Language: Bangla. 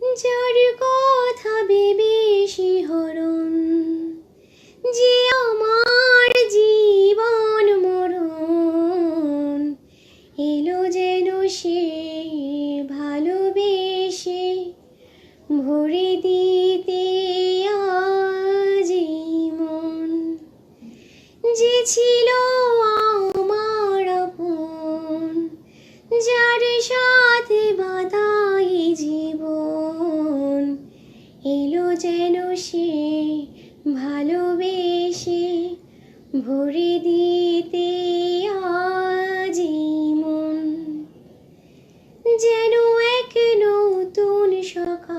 যার কথা ভেবে শিহরণ, যে আমার জীবন মরণ, এলো যেন সে ভালোবেসে ভরে দিতে আজ এই মন। যে ছিল আমার আপন, যার সাথে বাঁধাই জীবন, এলো যেন সে ভালোবেসে ভরে দিতে আজ এই মন। যেন এক নতুন সকাল